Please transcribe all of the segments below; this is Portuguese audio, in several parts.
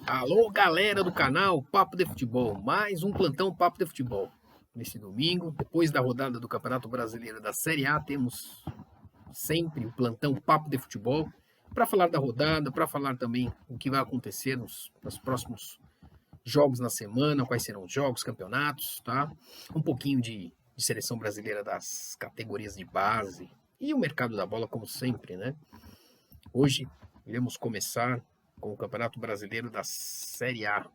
Alô, galera do canal Papo de Futebol, mais um plantão Papo de Futebol. Nesse domingo, depois da rodada do Campeonato Brasileiro da Série A, temos sempre o plantão Papo de Futebol para falar da rodada, para falar também o que vai acontecer nos próximos jogos na semana, quais serão os jogos, campeonatos, tá? Um pouquinho de seleção brasileira das categorias de base e o mercado da bola, como sempre, né? Hoje iremos começar com o Campeonato Brasileiro da Série A.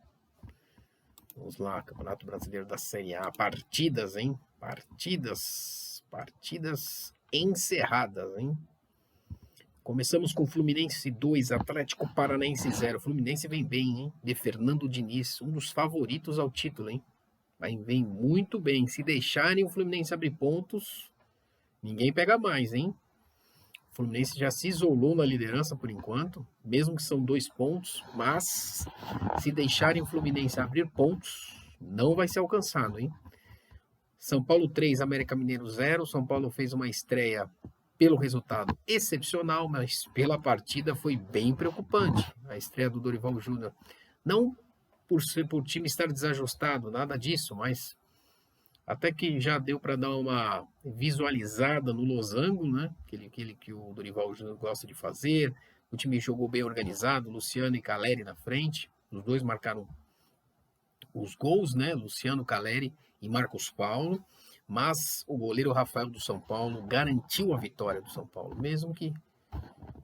Vamos lá, Campeonato Brasileiro da Série A. Partidas, hein? Partidas encerradas, hein? Começamos com Fluminense 2, Atlético Paranaense 0. Fluminense vem bem, hein? De Fernando Diniz, um dos favoritos ao título, hein? Vem muito bem. Se deixarem o Fluminense abrir pontos, ninguém pega mais, hein? O Fluminense já se isolou na liderança por enquanto, mesmo que são 2 pontos, mas se deixarem o Fluminense abrir pontos, não vai ser alcançado, hein? São Paulo 3, América Mineiro 0. São Paulo fez uma estreia pelo resultado excepcional, mas pela partida foi bem preocupante. A estreia do Dorival Júnior, não por o time estar desajustado, nada disso, mas até que já deu para dar uma visualizada no losango, né? Aquele que o Dorival Júnior gosta de fazer. O time jogou bem organizado, Luciano e Caleri na frente. Os dois marcaram os gols, né? Luciano, Caleri e Marcos Paulo. Mas o goleiro Rafael do São Paulo garantiu a vitória do São Paulo, mesmo que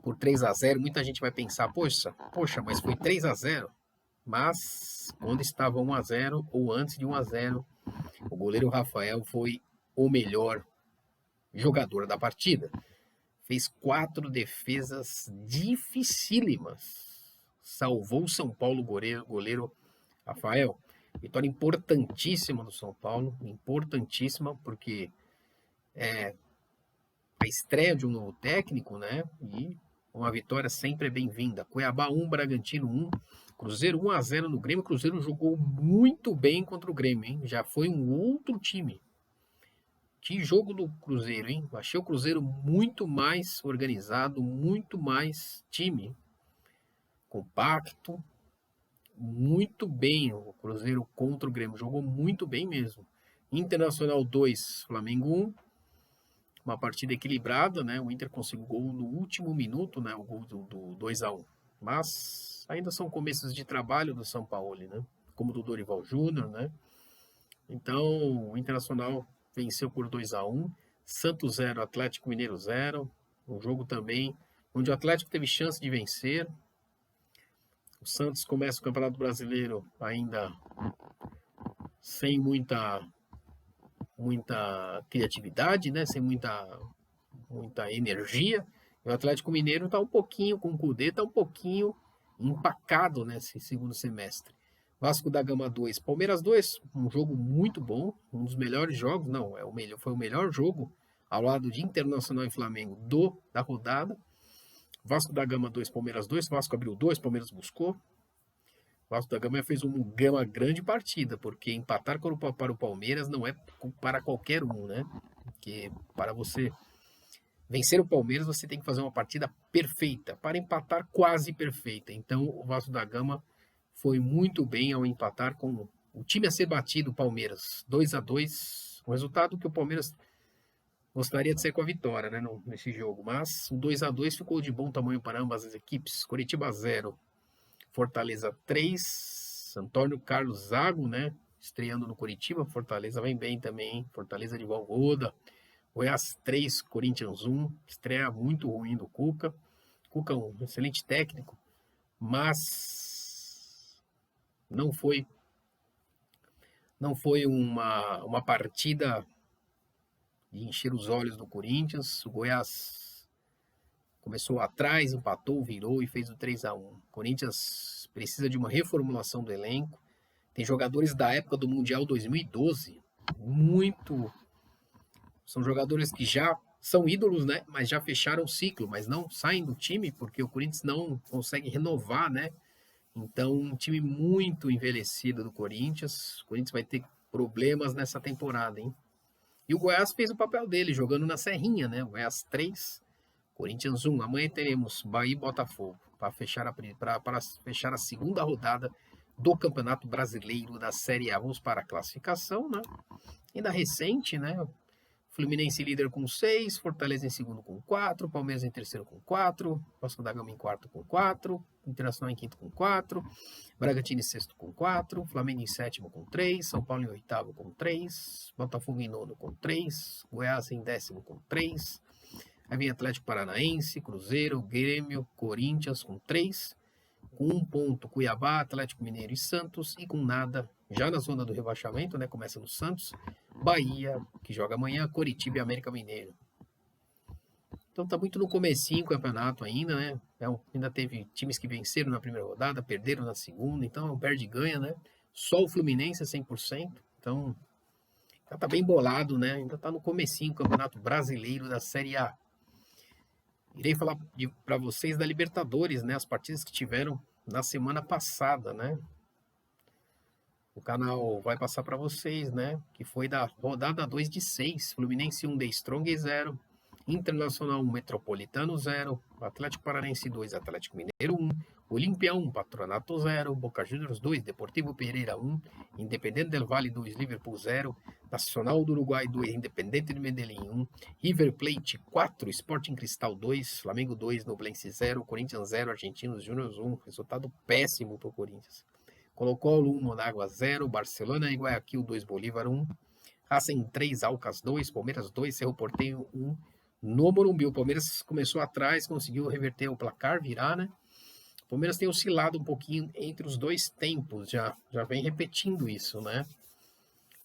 por 3-0. Muita gente vai pensar, poxa, mas foi 3-0. Mas quando estava 1-0 ou antes de 1-0, o goleiro Rafael foi o melhor jogador da partida. Fez 4 defesas dificílimas. Salvou o São Paulo, goleiro Rafael. Vitória importantíssima do São Paulo. Importantíssima, porque é a estreia de um novo técnico, né? E uma vitória sempre é bem-vinda. Cuiabá 1, Bragantino 1. Cruzeiro 1-0 no Grêmio. O Cruzeiro jogou muito bem contra o Grêmio, hein? Já foi um outro time. Que jogo do Cruzeiro, hein? Achei o Cruzeiro muito mais organizado, muito mais time. Compacto. Muito bem o Cruzeiro contra o Grêmio. Jogou muito bem mesmo. Internacional 2, Flamengo 1. Uma partida equilibrada, né? O Inter conseguiu gol no último minuto, né? O gol do 2-1. Mas ainda são começos de trabalho do São Paulo, né? Como do Dorival Júnior, né? Então, o Internacional venceu por 2-1. Santos 0, Atlético Mineiro 0. Um jogo também onde o Atlético teve chance de vencer. O Santos começa o Campeonato Brasileiro ainda sem muita criatividade, né? Sem muita energia. E o Atlético Mineiro está um pouquinho, com o Cudê, está um pouquinho empacado nesse segundo semestre. Vasco da Gama 2, Palmeiras 2, um jogo muito bom, um dos melhores jogos, não, foi o melhor jogo ao lado de Internacional e Flamengo da rodada. Vasco da Gama 2, Palmeiras 2, Vasco abriu 2, Palmeiras buscou. Vasco da Gama fez uma grande partida, porque empatar para o Palmeiras não é para qualquer um, né? Porque para você vencer o Palmeiras, você tem que fazer uma partida perfeita, para empatar quase perfeita. Então, o Vasco da Gama foi muito bem ao empatar com o time a ser batido, o Palmeiras, 2-2, um resultado que o Palmeiras gostaria de ser com a vitória, né, nesse jogo, mas o 2-2 ficou de bom tamanho para ambas as equipes. Coritiba 0, Fortaleza 3, Antônio Carlos Zago, né, estreando no Coritiba. Fortaleza vem bem também, hein? Fortaleza de Voivoda. Goiás 3, Corinthians 1, estreia muito ruim do Cuca. Cuca é um excelente técnico, mas não foi uma partida de encher os olhos do Corinthians. O Goiás começou atrás, empatou, virou e fez o 3-1. O Corinthians precisa de uma reformulação do elenco. Tem jogadores da época do Mundial 2012, são jogadores que já são ídolos, né? Mas já fecharam o ciclo, mas não saem do time porque o Corinthians não consegue renovar, né? Então, um time muito envelhecido do Corinthians. O Corinthians vai ter problemas nessa temporada, hein? E o Goiás fez o papel dele, jogando na Serrinha, né? O Goiás 3, Corinthians 1. Amanhã teremos Bahia e Botafogo. para fechar a segunda rodada do Campeonato Brasileiro da Série A. Vamos para a classificação, né? Ainda recente, né? Fluminense líder com 6, Fortaleza em segundo com 4, Palmeiras em terceiro com 4, Vasco da Gama em quarto com 4, Internacional em quinto com 4, Bragantino em sexto com 4, Flamengo em sétimo com 3, São Paulo em oitavo com 3, Botafogo em nono com 3, Goiás em décimo com 3, aí vem Atlético Paranaense, Cruzeiro, Grêmio, Corinthians com 3, com 1 ponto Cuiabá, Atlético Mineiro e Santos, e com nada, já na zona do rebaixamento, né? Começa no Santos, Bahia, que joga amanhã, Coritiba e América Mineiro. Então tá muito no comecinho o campeonato ainda, né? Ainda teve times que venceram na primeira rodada, perderam na segunda, então perde e ganha, né? Só o Fluminense é 100%, então tá bem bolado, né? Ainda tá no comecinho o Campeonato Brasileiro da Série A. Irei falar para vocês da Libertadores, né? As partidas que tiveram na semana passada, né? O canal vai passar para vocês, né? Que foi da rodada 2 de 6. Fluminense 1, The Strong 0. Internacional 1, Metropolitano 0. Atlético Paranaense 2, Atlético Mineiro 1. Olímpia 1, Patronato 0. Boca Juniors 2, Deportivo Pereira 1. Independente del Valle 2, Liverpool 0. Nacional do Uruguai 2, Independente de Medellín 1. River Plate 4, Sporting Cristal 2. Flamengo 2, Nublense 0. Corinthians 0, Argentinos Júnior 1. Resultado péssimo para o Corinthians. Colo-Colo 1, Monágua 0, Barcelona e Guayaquil 2, Bolívar 1, Racing 3, Alcas 2, Palmeiras 2, Cerro Porteño 1, no Morumbi. O Palmeiras começou atrás, conseguiu reverter o placar, virar, né? O Palmeiras tem oscilado um pouquinho entre os dois tempos, já vem repetindo isso, né?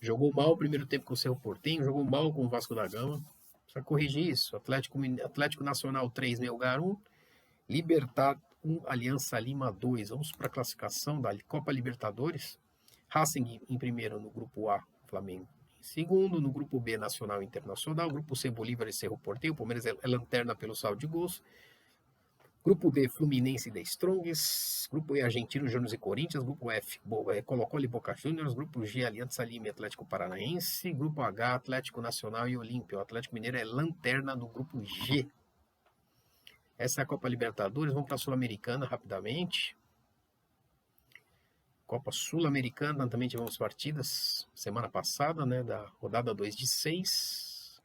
Jogou mal o primeiro tempo com o Cerro Porteño, jogou mal com o Vasco da Gama, precisa corrigir isso. Atlético Nacional 3, Melgar 1, Libertad 1, Aliança Lima 2. Vamos para a classificação da Copa Libertadores. Racing em primeiro no grupo A, Flamengo em segundo. No grupo B, Nacional e Internacional. Grupo C, Bolívar e Cerro Porteño. O Palmeiras é lanterna pelo saldo de gols. Grupo D, Fluminense e The Strongs. Grupo E, Argentino, Júnior e Corinthians. Grupo F, Colo-Colo e Boca Juniors. Grupo G, Aliança Lima e Atlético Paranaense. Grupo H, Atlético Nacional e Olímpia. O Atlético Mineiro é lanterna no grupo G. Essa é a Copa Libertadores. Vamos para a Sul-Americana rapidamente. Copa Sul-Americana, também tivemos partidas semana passada, né, da rodada 2 de 6.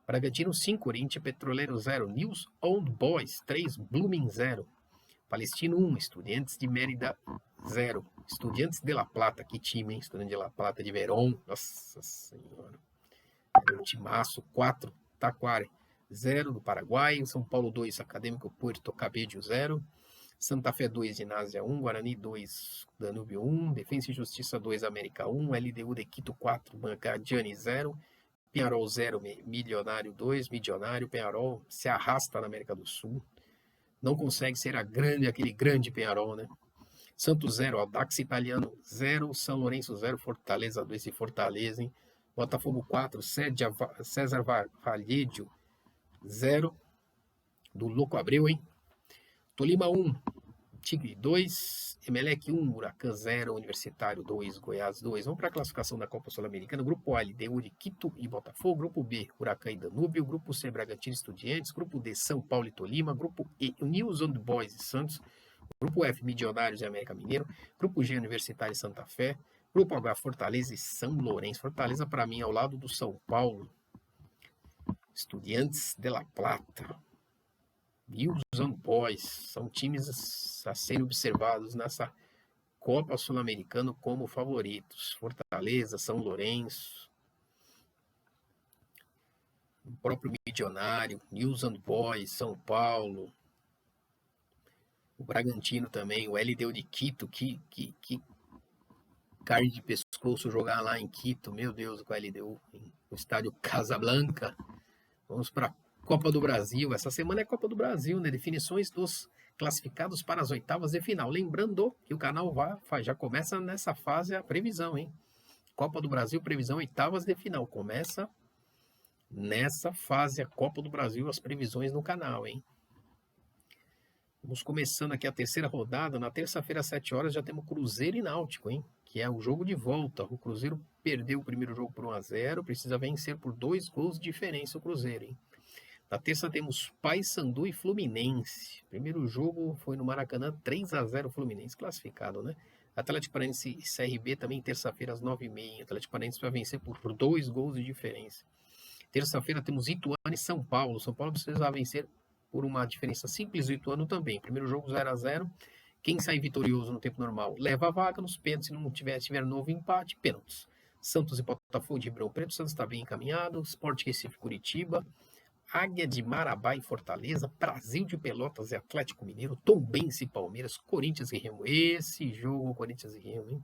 Bragantino 5, Corinthians Petroleiro 0, News Old Boys 3, Blooming 0. Palestino 1, Estudiantes de Mérida 0. Estudiantes de La Plata, que time, hein? Estudiantes de La Plata de Verón, nossa senhora. É um timaço, 4, Taquari 0 do Paraguai, São Paulo 2, Acadêmico Puerto Cabello 0, Santa Fé 2, Ginásia 1, Guarani 2, Danúbio 1, Defensa e Justiça 2, América 1, LDU de Quito 4, Magallanes 0, Peñarol 0, Milionário 2, Milionário, Peñarol se arrasta na América do Sul, não consegue ser aquele grande Peñarol, né? Santos 0, Audax Italiano 0, São Lourenço 0, Fortaleza 2 e Fortaleza, hein? Botafogo 4, César Valhedio 0, do Louco Abreu, hein? Tolima 1, Tigre 2, Emelec 1, Huracan 0, Universitário 2, Goiás 2. Vamos para a classificação da Copa Sul-Americana. Grupo A, LDU de Quito e Botafogo. Grupo B, Huracan e Danúbio. Grupo C, Bragantino e Estudiantes. Grupo D, São Paulo e Tolima. Grupo E, News Old Boys e Santos. Grupo F, Milionários e América Mineiro. Grupo G, Universitário e Santa Fé. Grupo H, Fortaleza e São Lourenço. Fortaleza, para mim, ao lado do São Paulo. Estudiantes de La Plata e os Old Boys são times a serem observados nessa Copa Sul-Americana como favoritos. Fortaleza, São Lourenço, o próprio Milionário, News and Boys, São Paulo, o Bragantino também, o LDU de Quito, que carne de pescoço jogar lá em Quito, meu Deus, com a LDU, no estádio Casablanca. Vamos para a Copa do Brasil. Essa semana é Copa do Brasil, né? Definições dos classificados para as oitavas de final. Lembrando que o canal já começa nessa fase a previsão, hein? Copa do Brasil, previsão oitavas de final. Começa nessa fase a Copa do Brasil, as previsões no canal, hein? Vamos começando aqui a terceira rodada. Na terça-feira, às 7 horas, já temos Cruzeiro e Náutico, hein? Que é o jogo de volta. O Cruzeiro perdeu o primeiro jogo por 1-0, precisa vencer por 2 gols de diferença o Cruzeiro, hein? Na terça temos Paysandu e Fluminense. Primeiro jogo foi no Maracanã, 3-0 Fluminense, classificado, né? Atlético Paranaense e CRB também terça-feira às 9h30. Atlético Paranaense vai vencer por 2 gols de diferença. Terça-feira temos Ituano e São Paulo. São Paulo precisa vencer por uma diferença simples, o Ituano também. Primeiro jogo 0-0. Quem sair vitorioso no tempo normal leva a vaga nos pênaltis. Se não tiver novo empate, pênaltis. Santos e Botafogo de Ribeirão Preto. Santos está bem encaminhado. Sport Recife, Curitiba. Águia de Marabá e Fortaleza, Brasil de Pelotas e Atlético Mineiro, Tombense e Palmeiras, Corinthians e Remo. Esse jogo, Corinthians e Remo, hein?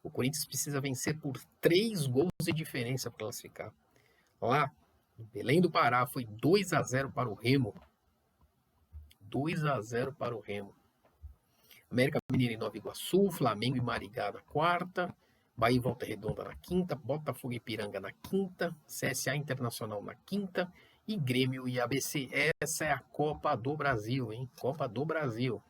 O Corinthians precisa vencer por 3 gols de diferença para classificar. Lá, em Belém do Pará, foi 2-0 para o Remo. 2-0 para o Remo. América Mineira em Nova Iguaçu, Flamengo e Maringá na quarta, Bahia e Volta Redonda na quinta, Botafogo e Ipiranga na quinta, CSA Internacional na quinta, e Grêmio e ABC. Essa é a Copa do Brasil, hein? Copa do Brasil.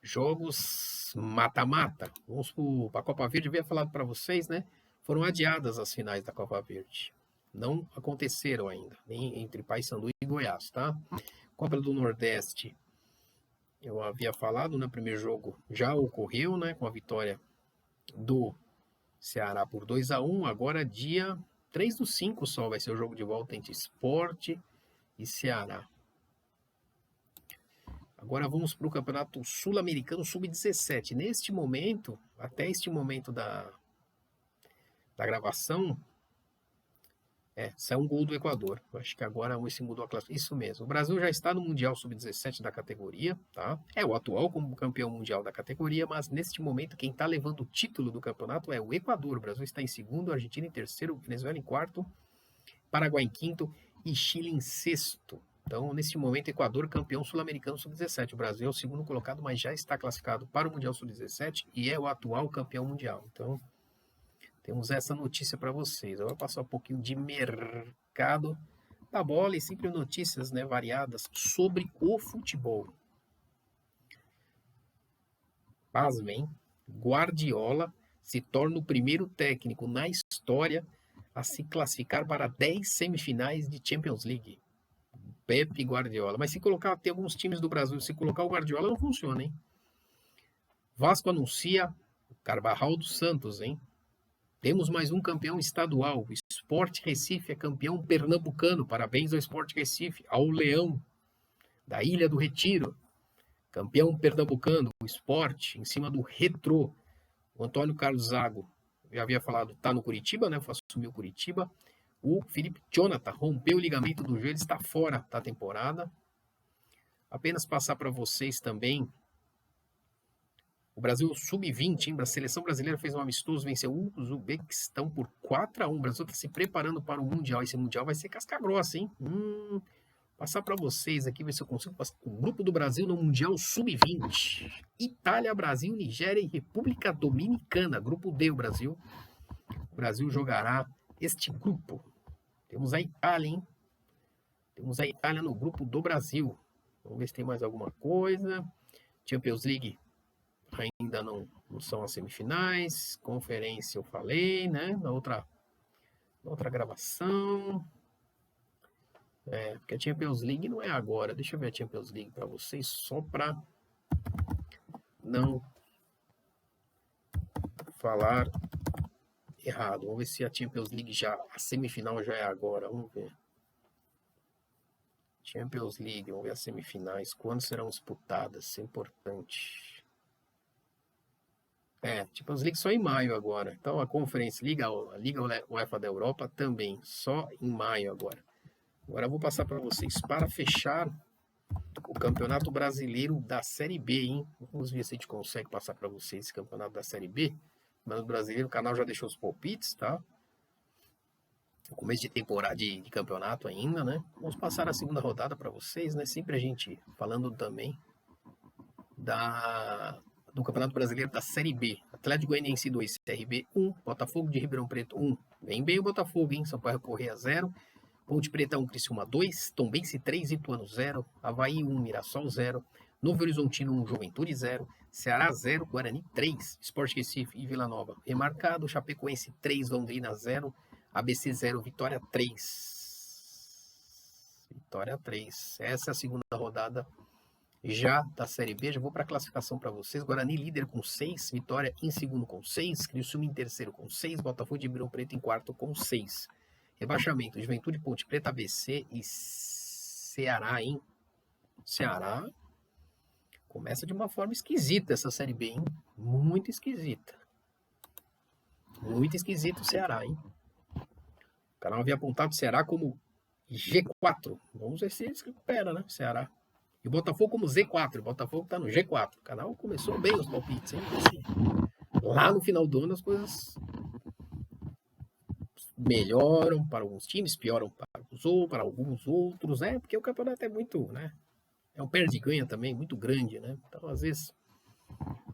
Jogos mata-mata. Vamos para a Copa Verde. Eu havia falado para vocês, né? Foram adiadas as finais da Copa Verde. Não aconteceram ainda, nem entre Paysandu e Goiás, tá? Copa do Nordeste. Eu havia falado, no primeiro jogo já ocorreu, né? Com a vitória do Ceará por 2-1. Agora dia 3/5 só vai ser o jogo de volta entre Sport e Ceará. Agora vamos para o Campeonato Sul-Americano Sub-17. Neste momento, até este momento da gravação, saiu um gol do Equador. Eu acho que agora esse mudou a classe. Isso mesmo. O Brasil já está no Mundial Sub-17 da categoria, tá? É o atual como campeão mundial da categoria, mas neste momento quem está levando o título do campeonato é o Equador. O Brasil está em segundo, a Argentina em terceiro, Venezuela em quarto, Paraguai em quinto e Chile em sexto. Então, neste momento, Equador campeão sul-americano Sub-17. O Brasil é o segundo colocado, mas já está classificado para o Mundial Sub-17 e é o atual campeão mundial. Então, temos essa notícia para vocês. Eu vou passar um pouquinho de mercado da bola e sempre notícias, né, variadas sobre o futebol. Pasmem, Guardiola se torna o primeiro técnico na história a se classificar para 10 semifinais de Champions League. Pepe Guardiola. Mas se colocar, tem alguns times do Brasil, se colocar o Guardiola não funciona, hein? Vasco anuncia o Carvajal dos Santos, hein? Temos mais um campeão estadual. O Sport Recife é campeão pernambucano. Parabéns ao Sport Recife, ao Leão, da Ilha do Retiro. Campeão pernambucano, o Sport, em cima do Retrô. O Antônio Carlos Zago, já havia falado, está no Curitiba, né? Assumiu o Curitiba. O Felipe Jonathan rompeu o ligamento do joelho, está fora da temporada. Apenas passar para vocês também. O Brasil sub-20, a seleção brasileira fez um amistoso, venceu o Uzbequistão por 4-1. O Brasil está se preparando para o Mundial. Esse Mundial vai ser casca grossa, hein? Passar para vocês aqui, ver se eu consigo passar o grupo do Brasil no Mundial sub-20. Itália, Brasil, Nigéria e República Dominicana. Grupo D, o Brasil. O Brasil jogará este grupo. Temos a Itália, hein? Temos a Itália no grupo do Brasil. Vamos ver se tem mais alguma coisa. Champions League ainda não são as semifinais. Conferência eu falei, né? Na outra gravação. Porque a Champions League não é agora. Deixa eu ver a Champions League para vocês, só para não falar errado. Vamos ver se a Champions League a semifinal já é agora. Vamos ver. Champions League, vamos ver as semifinais. Quando serão disputadas? Isso é importante. Champions League só em maio agora. Então a Conference League, a Liga UEFA da Europa também, só em maio agora. Agora eu vou passar para vocês para fechar o Campeonato Brasileiro da Série B, hein? Vamos ver se a gente consegue passar para vocês esse Campeonato da Série B. Mas o brasileiro, o canal já deixou os palpites, tá? No começo de temporada de campeonato ainda, né? Vamos passar a segunda rodada para vocês, né? Sempre a gente falando também do Campeonato Brasileiro da Série B. Atlético Goianiense 2, CRB 1, Botafogo de Ribeirão Preto 1. Vem bem o Botafogo, hein? Sampaio Corrêa 0. Ponte Preta 1, Criciúma 2, Tombense 3, Ituano 0, Avaí 1, Mirassol 0, Novo Horizontino 1, Juventude 0, Ceará 0, Guarani 3, Sport Recife e Vila Nova remarcado, Chapecoense 3, Londrina 0, ABC 0, Vitória 3. Vitória 3. Essa é a segunda rodada já da Série B. Já vou para a classificação para vocês. Guarani líder com 6, Vitória em segundo com 6, Criciúma em terceiro com 6, Botafogo de Ribeirão Preto em quarto com 6. Rebaixamento, Juventude, Ponte Preta, ABC e Ceará, hein? Ceará começa de uma forma esquisita essa Série B, hein? Muito esquisita. Muito esquisito o Ceará, hein? O canal havia apontado o Ceará como G4. Vamos ver se eles recuperam, né? Ceará. E o Botafogo como Z4. O Botafogo tá no G4. O canal começou bem os palpites, hein? Lá no final do ano as coisas melhoram para alguns times, pioram para alguns outros, né? Porque o campeonato é muito, né? É um perde-ganha também muito grande, né? Então, às vezes,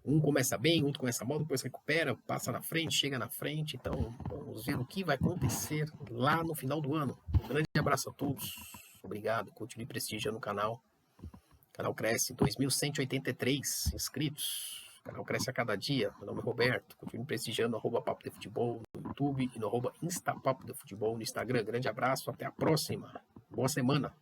um começa bem, outro começa mal, depois recupera, passa na frente, chega na frente. Então, vamos ver o que vai acontecer lá no final do ano. Um grande abraço a todos. Obrigado. Continue prestigiando o canal. O canal cresce 2.183 inscritos. O canal cresce a cada dia. Meu nome é Roberto. Continue prestigiando @Papo de Futebol no YouTube e no @Instapapo de Futebol no Instagram. Grande abraço. Até a próxima. Boa semana.